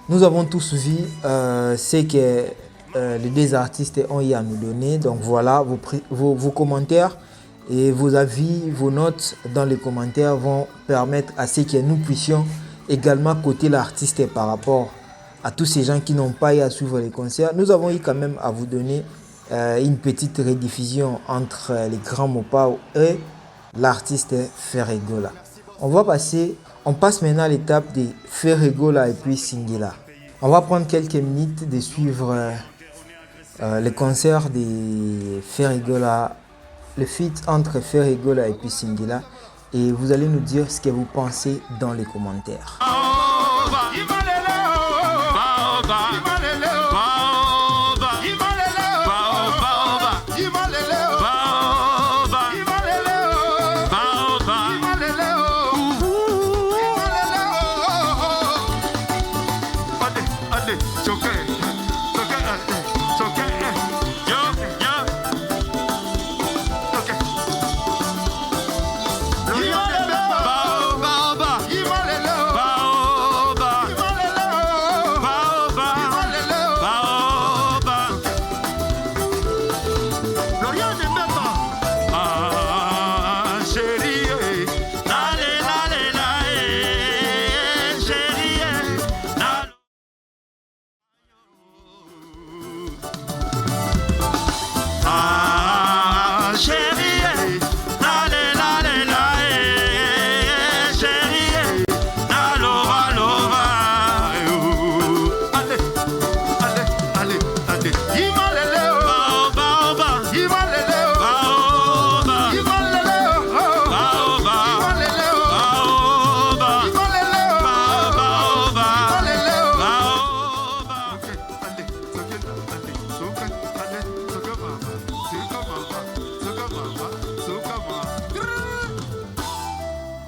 Nous avons tous vu ce que les deux artistes ont eu à nous donner. Donc voilà, vos commentaires et vos avis, vos notes dans les commentaires vont permettre à ce que nous puissions également coter l'artiste par rapport à tous ces gens qui n'ont pas eu à suivre les concerts. Nous avons eu quand même à vous donner une petite rediffusion entre les grands Mopao et l'artiste Ferregola. On passe maintenant à l'étape de Ferregola et puis Singila. On va prendre quelques minutes de suivre les concerts de Ferregola, le feat entre Ferregola et puis Singila, et vous allez nous dire ce que vous pensez dans les commentaires.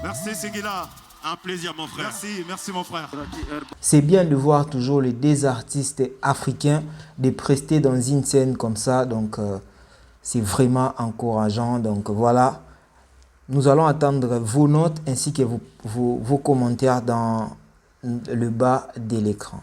Merci Singila, un plaisir mon frère. Merci mon frère. C'est bien de voir toujours les deux artistes africains de prester dans une scène comme ça, donc c'est vraiment encourageant. Donc voilà, nous allons attendre vos notes ainsi que vos commentaires dans le bas de l'écran.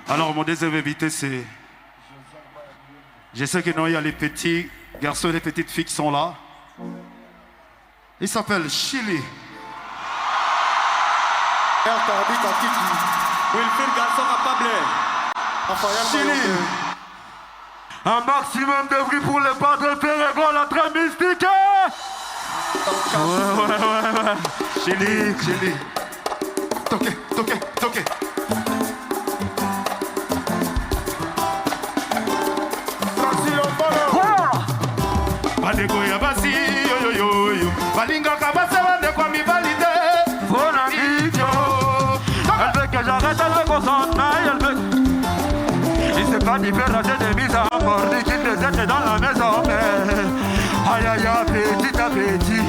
Alors mon deuxième invité c'est... Je sais que non, il y a les petits garçons et les petites filles qui sont là. Il s'appelle Chili. Chili. Un maximum de bruit pour le padre Ferregola, très mystique. Ouais. Chili. Toqué. Badekoya basi yo balinga kabasa bande kwa mibalide fona video elle veut que j'arrête, elle veut qu'on s'en aille, elle veut. Il s'est pas différencié de mise à mort dès qu'il les était dans la maison aïe petit à petit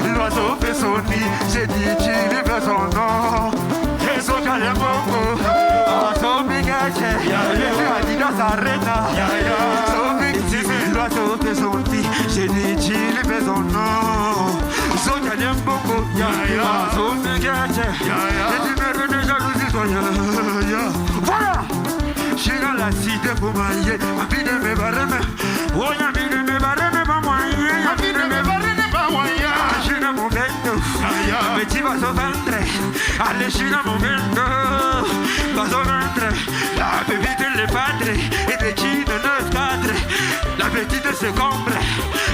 l'oiseau fait son nid, j'ai dit qu'il veut son nom et son calais bongo son bigage il dit dans sa reine son big l'oiseau fait son nid, j'ai dit qu'il fait son nom son calais bongo son bigage et tu me renais jalousie voilà. Je suis dans la cité pour mailler, ma vie de mes barèmes. Oh, ma vie de mes barèmes, pas moyen. Ma vie de mes barèmes, pas moyen. Je suis dans mon vento, ma petit va se vendre. Allez, je suis dans mon vento, va se vendre. La petite les padres, et petit de 9-4. La petite se comble,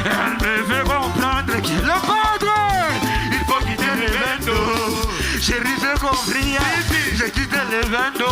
elle me fait comprendre que le padre, il faut quitter le vento. Chérie, j'ai compris, j'ai quitté le vento.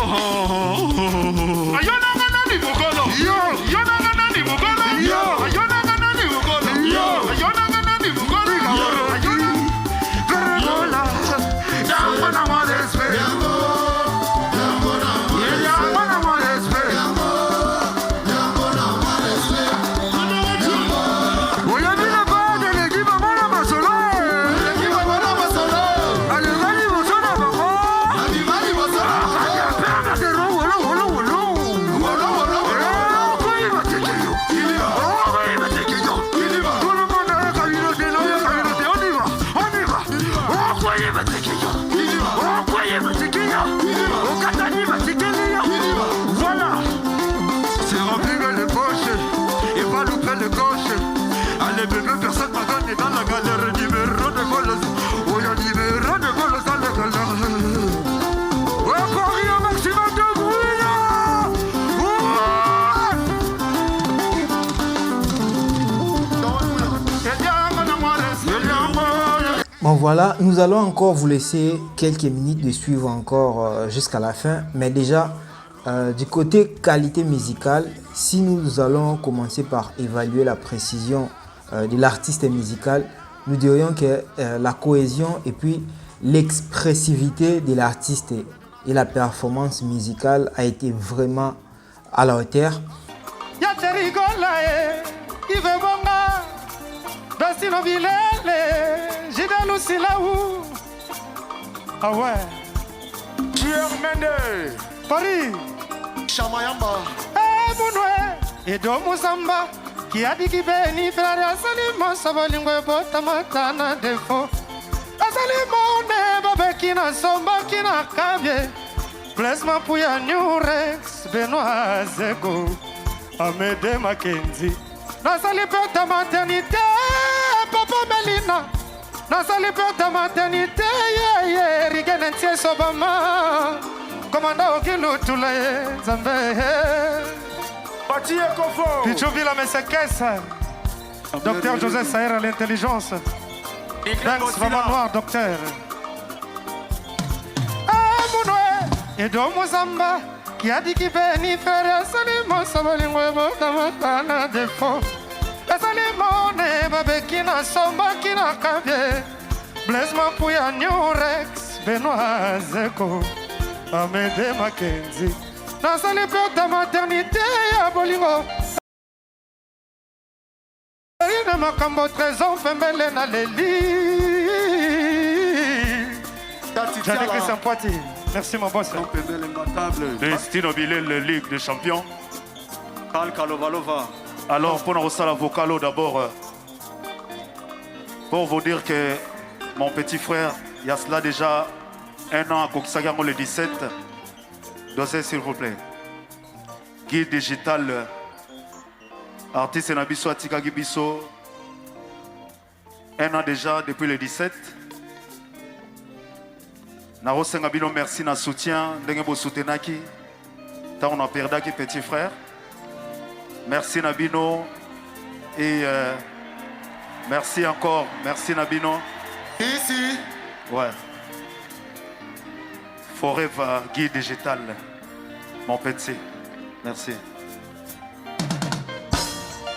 Bon voilà, nous allons encore vous laisser quelques minutes de suivre encore jusqu'à la fin. Mais déjà, du côté qualité musicale, si nous allons commencer par évaluer la précision de l'artiste musical, nous dirions que la cohésion et puis l'expressivité de l'artiste et la performance musicale a été vraiment à la hauteur. Ah ouais. Paris. Chamayamba. Et do Musamba. Qui a dit qu'il bénit frère Asalimo Sabalingwe Botamatana Defo. Asalimo Neba Kina Somba Kina Kabye. Blessma Puya New Rex Benoît Zego. Amede Mackenzie. Nasali ta maternité, Papa Melina. Nasali ta maternité, Riganentie Sobama. Commandant Okilo Tulaye Zambe. Bati Ekofo. Pichuvila Mesekesa. Docteur Joseph Saher à l'intelligence. Banks Vraiment Noir, docteur. Et do Mozamba. Qui a dit qu'il bénit frère Salimo Sabalingwe Botamatana Defo. Salimo Neba Kina Somba Kina Kabye. Blessma Puya New Rex Benoît Zeko. Amede Mackenzie. Dans les peurs de maternité à Bolingo. Il ne m'a qu'un beau trésor, Fembele na Leli. J'avais Christian Poiti. Merci mon boss. Destino Bilel, Ligue des Champions. Alors, pour nous la vocalo d'abord, pour vous dire que mon petit frère, il y a cela déjà un an à Kokisagango le 17. Dossier s'il vous plaît. Guide digital, artiste Nabiso Atika Gibiso. Un an déjà depuis le 17. Naro Sengabino, merci na soutien. Dengo soutenaki. Tant on a perdu petit frère. Merci Nabino. Et merci encore. Merci Nabino. Ici. Ouais. Forever Guide digital. Mon petit. Merci.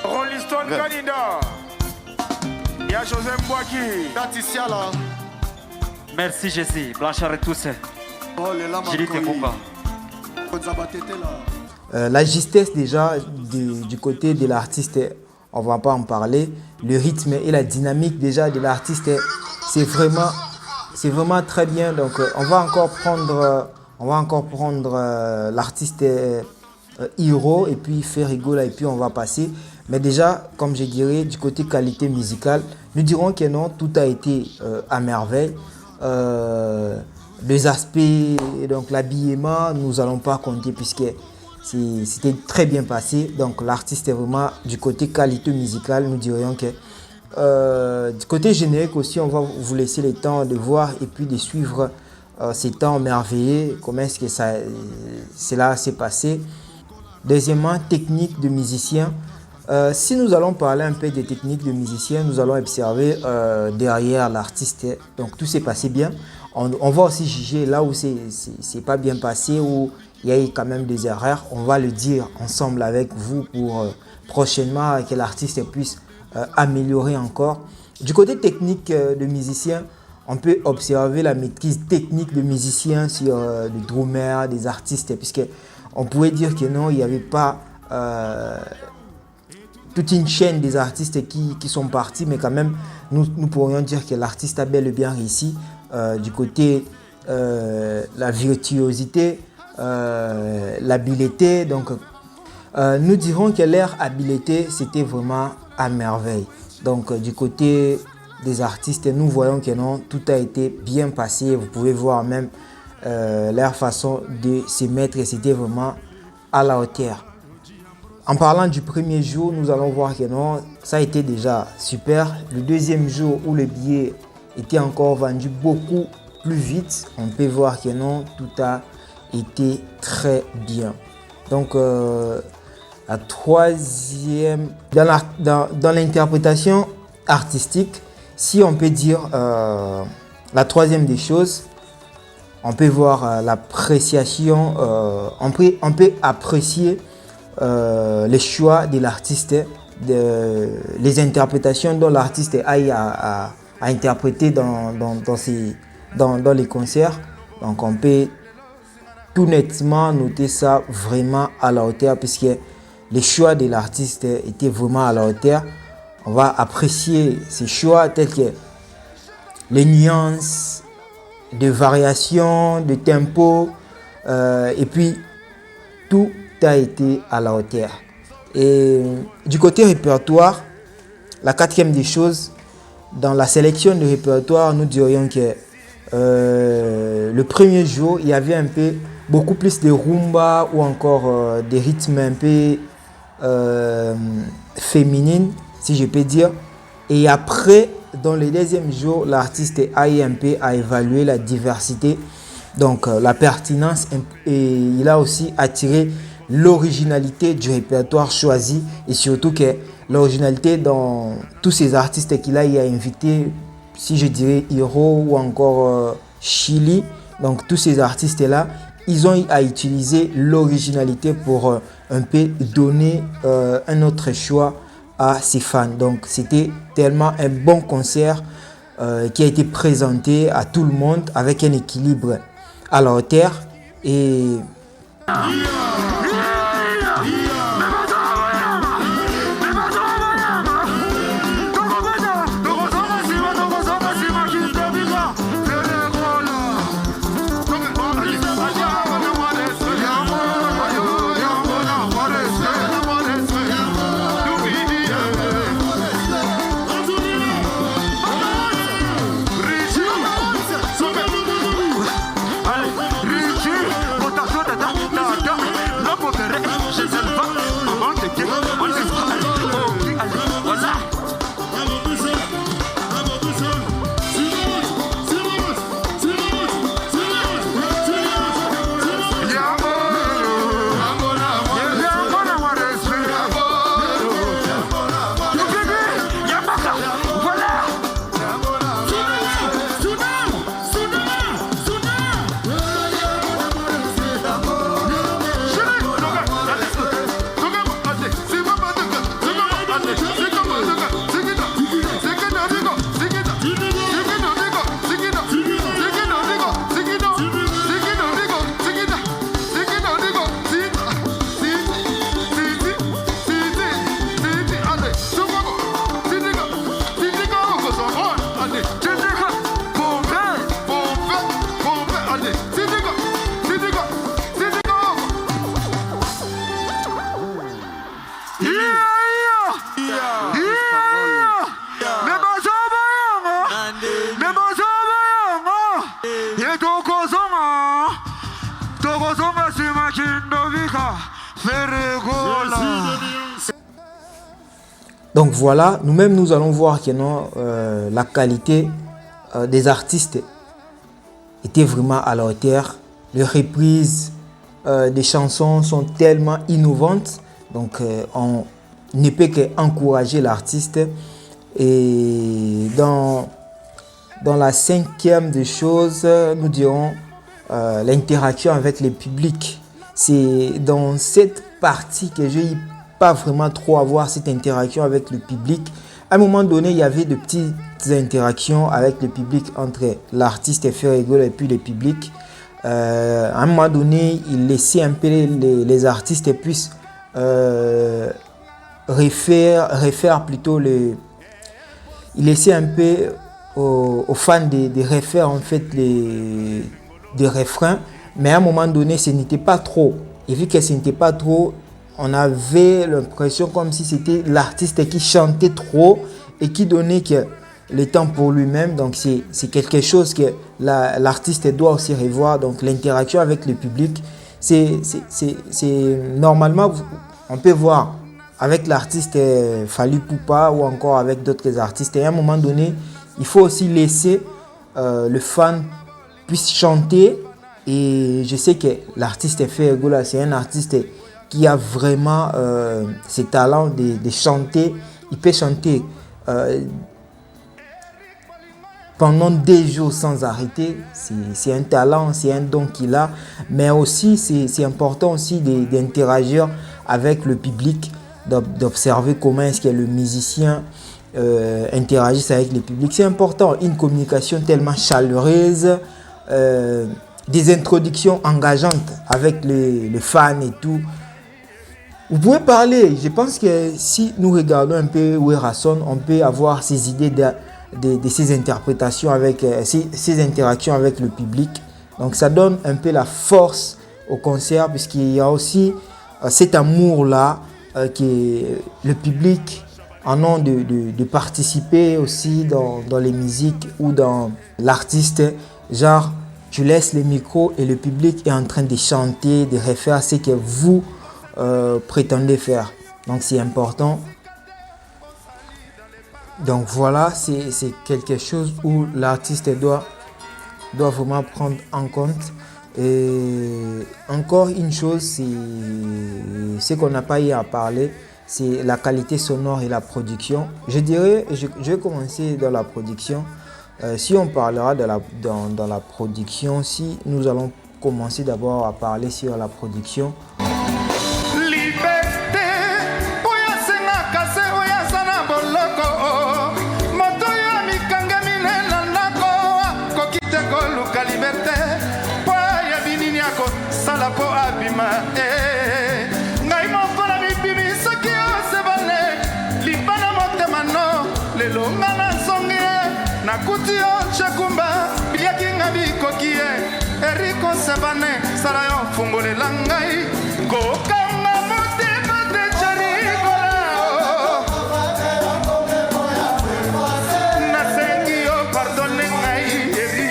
Rolling Stone candidat. Il y a José Mbouaki. Tatisiala. Merci Jésus, Blanchard et tous. Oh, les lames. Julie Tekumba. La justesse déjà du côté de l'artiste, on ne va pas en parler. Le rythme et la dynamique déjà de l'artiste, c'est vraiment très bien. Donc on va encore prendre l'artiste Hiro et puis Ferrigo là, et puis on va passer. Mais déjà, comme je dirais, du côté qualité musicale, nous dirons que non, tout a été à merveille. Les aspects, donc l'habillement, nous n'allons pas compter puisque c'était très bien passé. Donc l'artiste est vraiment du côté qualité musicale, nous dirions que du côté générique aussi, on va vous laisser le temps de voir et puis de suivre ces temps merveilleux, comment est-ce que cela s'est passé. Deuxièmement, technique de musicien. Si nous allons parler un peu des techniques de musiciens, nous allons observer derrière l'artiste. Donc tout s'est passé bien. On va aussi juger là où c'est pas bien passé, où il y a eu quand même des erreurs. On va le dire ensemble avec vous pour prochainement que l'artiste puisse améliorer encore. Du côté technique de musicien, on peut observer la maîtrise technique de musiciens sur des drummers, des artistes, puisque on pourrait dire que non, il n'y avait pas toute une chaîne des artistes qui sont partis, mais quand même, nous pourrions dire que l'artiste a bel et bien réussi du côté la virtuosité, l'habileté. Donc, nous dirons que leur habileté, c'était vraiment à merveille. Donc, du côté des artistes, nous voyons que non, tout a été bien passé. Vous pouvez voir même leur façon de se mettre, c'était vraiment à la hauteur. En parlant du premier jour, nous allons voir que non, ça a été déjà super. Le deuxième jour où le billet était encore vendu beaucoup plus vite, on peut voir que non, tout a été très bien. Donc, la troisième, dans l'interprétation artistique, si on peut dire la troisième des choses, on peut voir l'appréciation, on peut apprécier les choix de l'artiste, les interprétations dont l'artiste aille à interpréter dans les concerts. Donc on peut tout nettement noter ça vraiment à la hauteur, puisque les choix de l'artiste étaient vraiment à la hauteur. On va apprécier ces choix tels que les nuances de variation, de tempo, et puis tout a été à la hauteur. Et du côté répertoire, la quatrième des choses, dans la sélection de répertoire, nous dirions que le premier jour, il y avait un peu beaucoup plus de rumba ou encore des rythmes un peu féminines, si je peux dire. Et après, dans le deuxième jour, l'artiste a eu un peu à évaluer la diversité, donc la pertinence, et il a aussi attiré l'originalité du répertoire choisi, et surtout que l'originalité dans tous ces artistes qu'il a invité, si je dirais Hiro ou encore Chili, donc tous ces artistes-là, ils ont à utiliser l'originalité pour un peu donner un autre choix à ses fans. Donc c'était tellement un bon concert qui a été présenté à tout le monde avec un équilibre à la hauteur. Et donc voilà, nous-mêmes nous allons voir que non, la qualité des artistes était vraiment à la hauteur. Les reprises des chansons sont tellement innovantes, donc on ne peut qu'encourager l'artiste. Et dans la cinquième des choses, nous dirons l'interaction avec le public. C'est dans cette partie que j'ai pas vraiment trop avoir cette interaction avec le public. À un moment donné, il y avait de petites interactions avec le public entre l'artiste Ferrigolo et puis le public. À un moment donné, il laissait un peu les artistes puissent refaire plutôt il laissait un peu aux fans de refaire en fait des refrains, mais à un moment donné, ce n'était pas trop. Et vu que ce n'était pas trop, on avait l'impression comme si c'était l'artiste qui chantait trop et qui donnait le temps pour lui-même. Donc c'est quelque chose que l'artiste doit aussi revoir. Donc l'interaction avec le public, c'est normalement, on peut voir avec l'artiste Fally Ipupa ou encore avec d'autres artistes. Et à un moment donné, il faut aussi laisser le fan puisse chanter. Et je sais que l'artiste Ferrigolo, c'est un artiste qui a vraiment ce talent de chanter. Il peut chanter pendant des jours sans arrêter. C'est un talent, c'est un don qu'il a. Mais aussi, c'est important aussi d'interagir avec le public, d'observer comment est-ce que le musicien interagisse avec le public. C'est important, une communication tellement chaleureuse, des introductions engageantes avec les fans et tout. Vous pouvez parler. Je pense que si nous regardons un peu Werason, on peut avoir ces idées de ces interprétations avec ces interactions avec le public. Donc ça donne un peu la force au concert, puisqu'il y a aussi cet amour-là que le public en a de participer aussi dans les musiques ou dans l'artiste. Genre, tu laisses les micros et le public est en train de chanter, de refaire ce que vous prétendez faire. Donc c'est important. Donc voilà, c'est quelque chose où l'artiste doit vraiment prendre en compte. Et encore une chose, c'est ce qu'on n'a pas eu à parler, c'est la qualité sonore et la production. Je dirais, je vais commencer dans la production. Si on parlera dans la production, si nous allons commencer d'abord à parler sur la production. Nakuti o chakumba biliaki ngabi kokie Eriko sebane sarayo fungole langai kokanga motema de charigola nasengi o pardonne ngai eri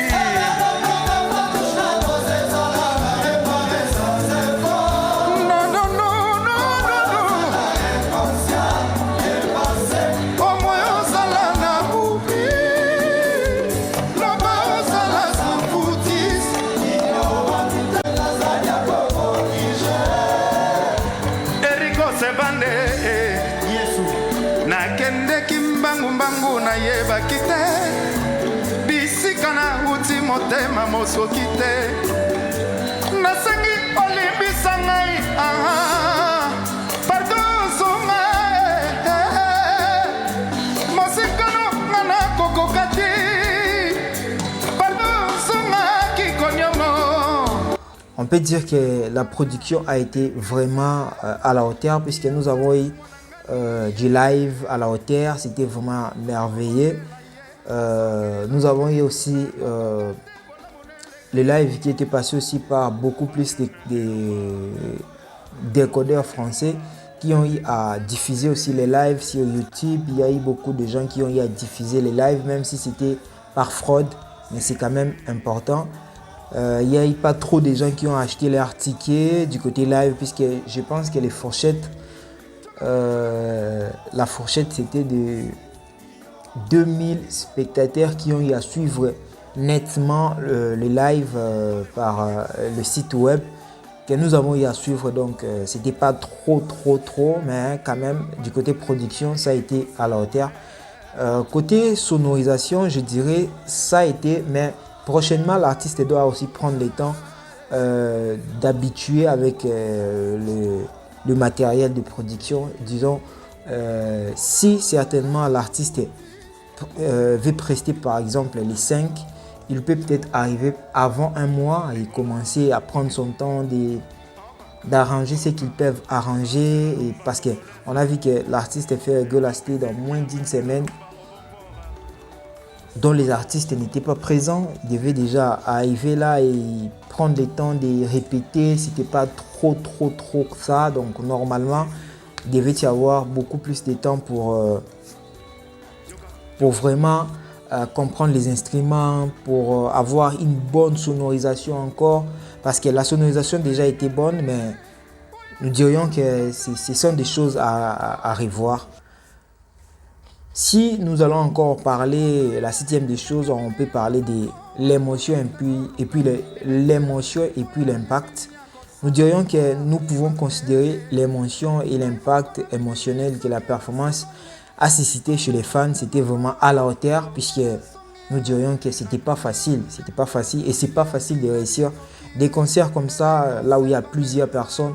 bakite bisikana uti motema mosokite nasengi olimbisa ngai pardon songa mosikano ngana kokokati pardon songa kikonyongo. On peut dire que la production a été vraiment à la hauteur, puisque nous avons eu du live à la hauteur, c'était vraiment merveilleux. Nous avons eu aussi le live qui était passé aussi par beaucoup plus de décodeurs français qui ont eu à diffuser aussi les lives sur YouTube. Il y a eu beaucoup de gens qui ont eu à diffuser les lives, même si c'était par fraude, mais c'est quand même important. Il n'y a eu pas trop de gens qui ont acheté leurs tickets du côté live, puisque je pense que les fourchettes, la fourchette c'était de 2000 spectateurs qui ont eu à suivre nettement le live par le site web que nous avons eu à suivre. Donc c'était pas trop, mais quand même du côté production ça a été à la hauteur. Côté sonorisation, je dirais ça a été, mais prochainement l'artiste doit aussi prendre le temps d'habituer avec le matériel de production. Disons, si certainement l'artiste veut prester par exemple les 5, il peut peut-être arriver avant un mois et commencer à prendre son temps d'arranger ce qu'ils peuvent arranger, et parce qu'on a vu que l'artiste fait Golasté dans moins d'une semaine dont les artistes n'étaient pas présents. Ils devaient déjà arriver là et prendre le temps de répéter. C'était pas trop ça, donc normalement il devait y avoir beaucoup plus de temps pour vraiment comprendre les instruments, pour avoir une bonne sonorisation encore, parce que la sonorisation déjà était bonne, mais nous dirions que ce sont des choses à revoir. Si nous allons encore parler, la 7e des choses, on peut parler de l'émotion et puis l'émotion et puis l'impact. Nous dirions que nous pouvons considérer l'émotion et l'impact émotionnel que la performance a suscité chez les fans. C'était vraiment à la hauteur, puisque nous dirions que c'était pas facile et c'est pas facile de réussir des concerts comme ça, là où il y a plusieurs personnes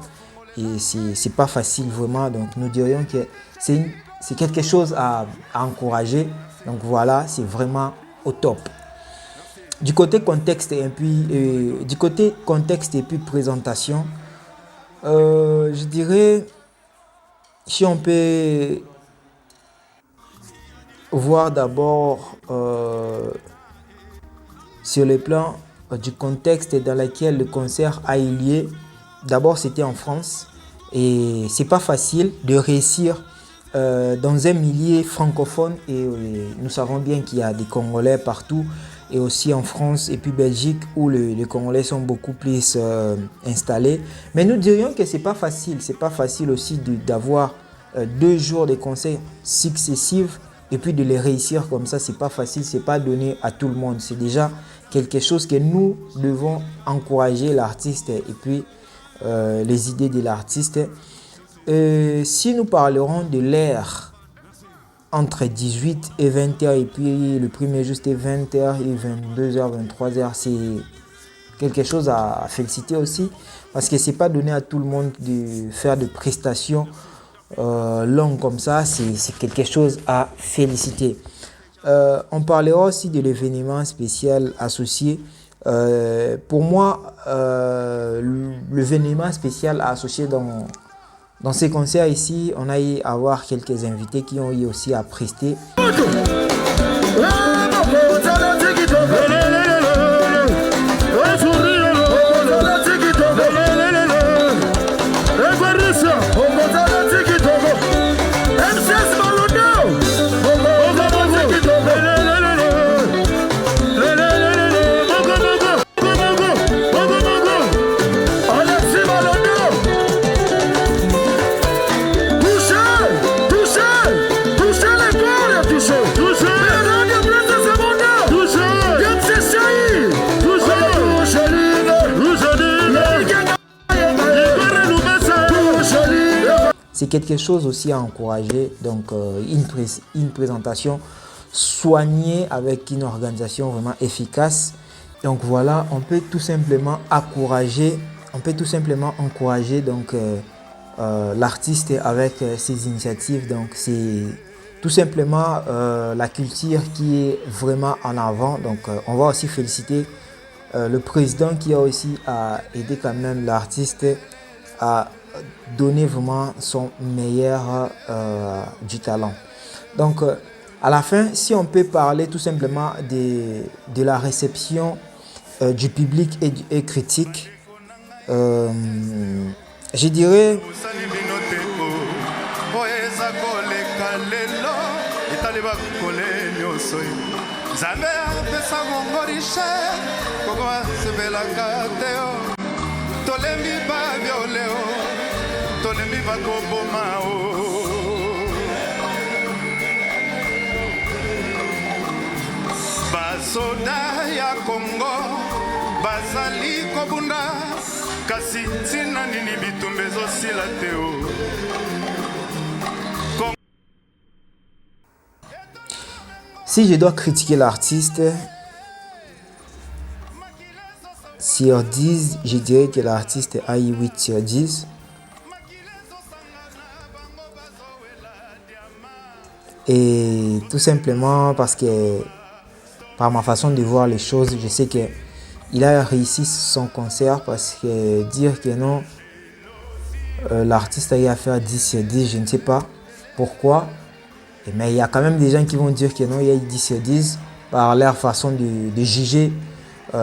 et c'est pas facile vraiment. Donc nous dirions que c'est quelque chose à encourager. Donc voilà, c'est vraiment au top. Du côté contexte et puis présentation, je dirais, si on peut voir d'abord sur le plan du contexte dans lequel le concert a eu lieu. D'abord, c'était en France et c'est pas facile de réussir dans un milieu francophone et nous savons bien qu'il y a des Congolais partout et aussi en France et puis Belgique où les Congolais sont beaucoup plus installés. Mais nous dirions que c'est pas facile aussi d'avoir 2 jours de concerts successifs et puis de les réussir comme ça. C'est pas facile, c'est pas donné à tout le monde. C'est déjà quelque chose que nous devons encourager l'artiste et puis les idées de l'artiste. Si nous parlerons de l'ère entre 18 et 20h et puis le premier jour c'était 20h et 22h, 23h, c'est quelque chose à féliciter aussi parce que c'est pas donné à tout le monde de faire des prestations longues comme ça. C'est quelque chose à féliciter. On parlera aussi de l'événement spécial associé. Pour moi, l'événement spécial associé dans ces concerts ici, on a eu à avoir quelques invités qui ont eu aussi à prester. C'est quelque chose aussi à encourager, donc une présentation soignée avec une organisation vraiment efficace. Donc voilà, on peut tout simplement encourager donc l'artiste avec ses initiatives. Donc c'est tout simplement la culture qui est vraiment en avant. Donc on va aussi féliciter le président qui a aussi aidé quand même l'artiste à donner vraiment son meilleur du talent. Donc à la fin, si on peut parler tout simplement de la réception du public et critique, je dirais basoda ya Congo bazali kobunda kasi ntina nini bitumba ezosila te o. Si je dois critiquer l'artiste, sur 10, je dirais que l'artiste a eu 8 sur 10. Et tout simplement parce que par ma façon de voir les choses, je sais qu'il a réussi son concert parce que dire que non, l'artiste a eu à faire 10 sur 10, je ne sais pas pourquoi. Mais il y a quand même des gens qui vont dire que non, il y a eu 10 sur 10 par leur façon de juger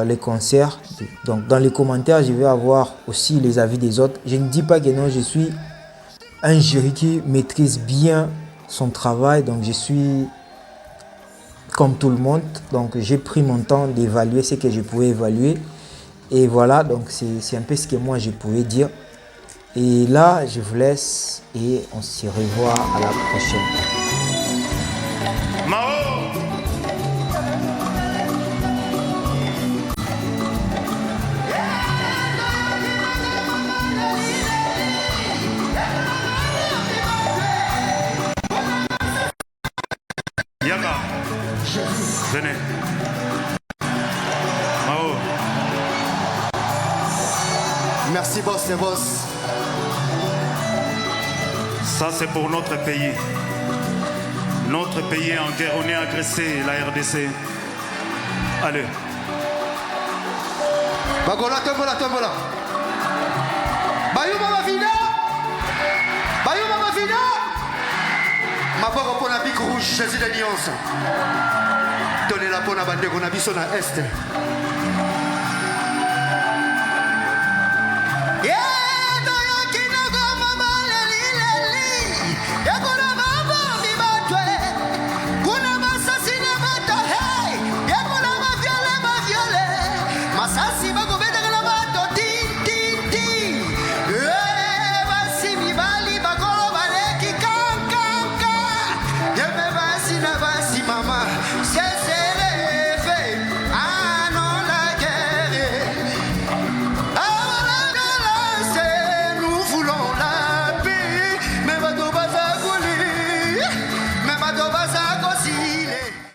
les concerts. Donc dans les commentaires, je vais avoir aussi les avis des autres. Je ne dis pas que non, je suis un jury qui maîtrise bien son travail, donc je suis comme tout le monde, donc j'ai pris mon temps d'évaluer ce que je pouvais évaluer et voilà, donc c'est un peu ce que moi je pouvais dire. Et là je vous laisse et on se revoit à la prochaine. Venez. Merci, boss, les boss. Ça, c'est pour notre pays. Notre pays est en guerre, on est agressé, la RDC. Allez. Bagola, tombola, tombola. Bayou Mama Vida. Bayou Mama Vida. Ma bogo pour la Big Rouge, Jésus d'Alliance. Donnez la bonne à bande qu'on a vu sur la Est.